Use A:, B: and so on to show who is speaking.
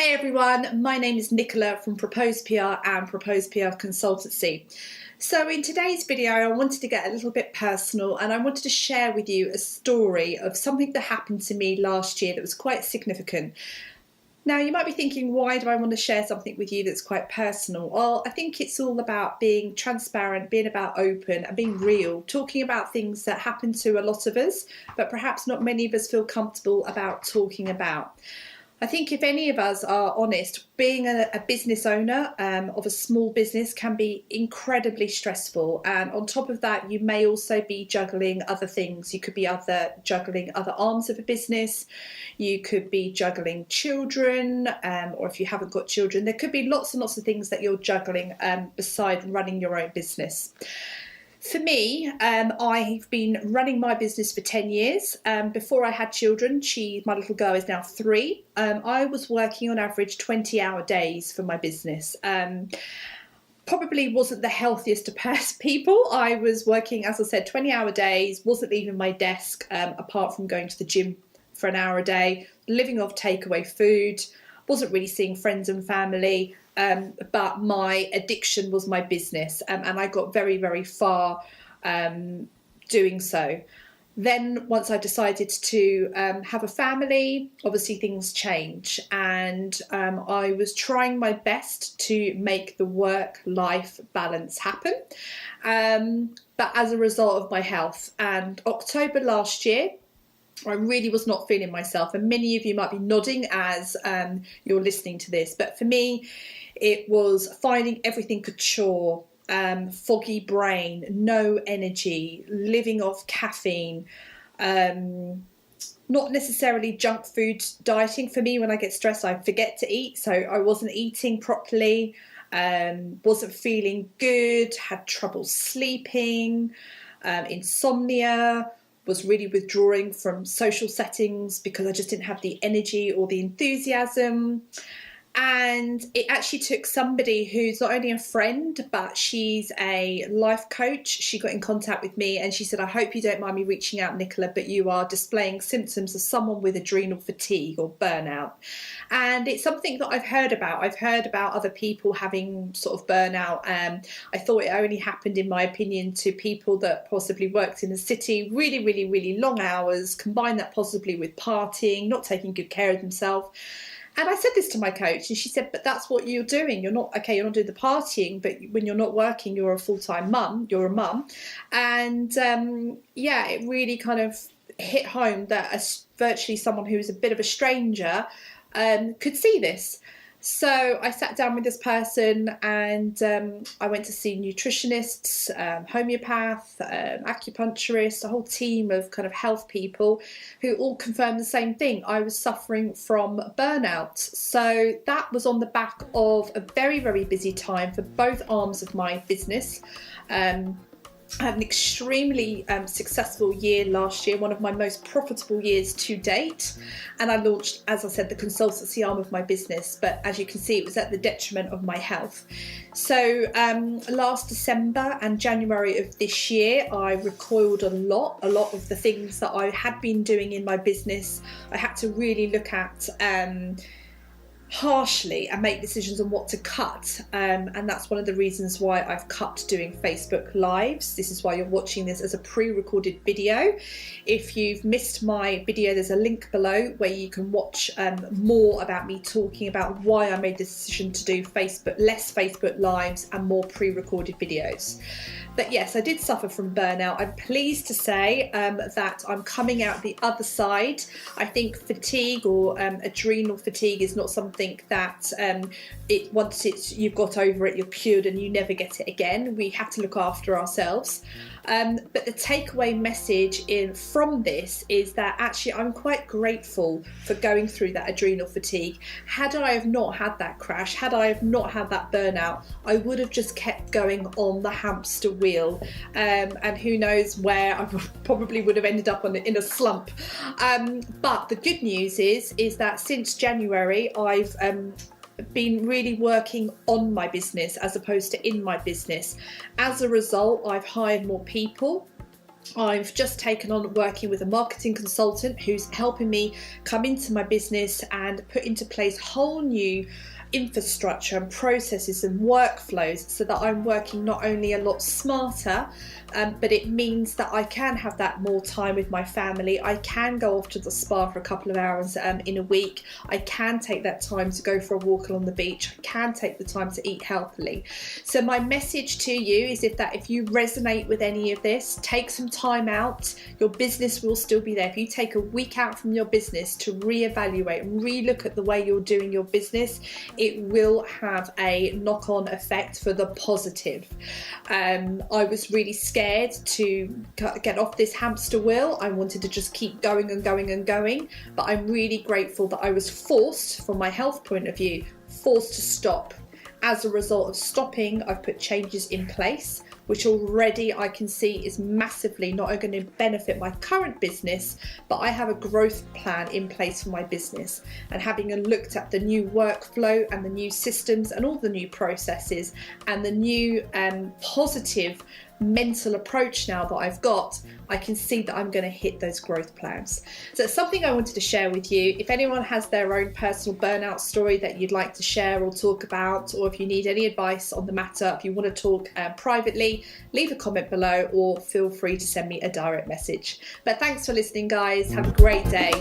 A: Hey everyone, my name is Nicola from Propose PR and Propose PR Consultancy. So in today's video, I wanted to get a little bit personal and I wanted to share with you a story of something that happened to me last year that was quite significant. Now you might be thinking, why do I want to share something with you that's quite personal? Well, I think it's all about being transparent, being about open and being real, talking about things that happen to a lot of us, but perhaps not many of us feel comfortable about talking about. I think if any of us are honest, being a business owner of a small business can be incredibly stressful. And on top of that, you may also be juggling other things. You could be juggling other arms of a business. You could be juggling children, or if you haven't got children, there could be lots and lots of things that you're juggling beside running your own business. For me, I've been running my business for 10 years. Before I had children, my little girl is now 3. I was working on average 20-hour days for my business. Probably wasn't the healthiest of people. I was working, as I said, 20-hour days, wasn't leaving my desk apart from going to the gym for an hour a day, living off takeaway food, wasn't really seeing friends and family. But my addiction was my business, and I got very, very far doing so. Then once I decided to have a family, obviously things change, and I was trying my best to make the work-life balance happen. But as a result of my health, and October last year, I really was not feeling myself, and many of you might be nodding as you're listening to this, but for me it was finding everything a chore, foggy brain, no energy, living off caffeine, not necessarily junk food dieting. For me, when I get stressed, I forget to eat, so I wasn't eating properly, wasn't feeling good, had trouble sleeping, insomnia, was really withdrawing from social settings because I just didn't have the energy or the enthusiasm. And it actually took somebody who's not only a friend, but she's a life coach. She got in contact with me and she said, I hope you don't mind me reaching out, Nicola, but you are displaying symptoms of someone with adrenal fatigue or burnout. And it's something that I've heard about. I've heard about other people having sort of burnout. I thought it only happened, in my opinion, to people that possibly worked in the city, really, really, really long hours, combine that possibly with partying, not taking good care of themselves. And I said this to my coach and she said, but that's what you're doing. You're not doing the partying, but when you're not working, you're a full-time mum, you're a mum. And yeah, it really kind of hit home that virtually someone who was a bit of a stranger could see this. So I sat down with this person and I went to see nutritionists, homeopath, acupuncturists, a whole team of kind of health people who all confirmed the same thing. I was suffering from burnout. So that was on the back of a very, very busy time for both arms of my business. I had an extremely successful year last year, one of my most profitable years to date. And I launched, as I said, the consultancy arm of my business. But as you can see, it was at the detriment of my health. So last December and January of this year, I recoiled a lot of the things that I had been doing in my business. I had to really look at harshly and make decisions on what to cut, and that's one of the reasons why I've cut doing Facebook Lives. This is why you're watching this as a pre-recorded video. If you've missed my video, there's a link below where you can watch more about me talking about why I made the decision to do less Facebook Lives and more pre-recorded videos. But yes, I did suffer from burnout. I'm pleased to say that I'm coming out the other side. I think fatigue or adrenal fatigue is not something that once you've got over it, you're cured and you never get it again. We have to look after ourselves. But the takeaway message from this is that actually I'm quite grateful for going through that adrenal fatigue. Had I have not had that crash, had I have not had that burnout, I would have just kept going on the hamster wheel, and who knows where I probably would have ended up in a slump. But the good news is that since January I've been really working on my business as opposed to in my business. As a result, I've hired more people. I've just taken on working with a marketing consultant who's helping me come into my business and put into place whole new infrastructure and processes and workflows so that I'm working not only a lot smarter, but it means that I can have that more time with my family. I can go off to the spa for a couple of hours in a week. I can take that time to go for a walk along the beach. I can take the time to eat healthily. So my message to you is if you resonate with any of this, take some time out. Your business will still be there. If you take a week out from your business to reevaluate and relook at the way you're doing your business, it will have a knock-on effect for the positive. I was really scared to get off this hamster wheel. I wanted to just keep going and going and going, but I'm really grateful that I was forced, from my health point of view, forced to stop. As a result of stopping, I've put changes in place, which already I can see is massively not only going to benefit my current business, but I have a growth plan in place for my business. And having looked at the new workflow and the new systems and all the new processes and the new positive mental approach now that I've got, I can see that I'm going to hit those growth plans. So it's something I wanted to share with you. If anyone has their own personal burnout story that you'd like to share or talk about, or if you need any advice on the matter, if you want to talk privately, leave a comment below or feel free to send me a direct message. But thanks for listening, guys. Have a great day.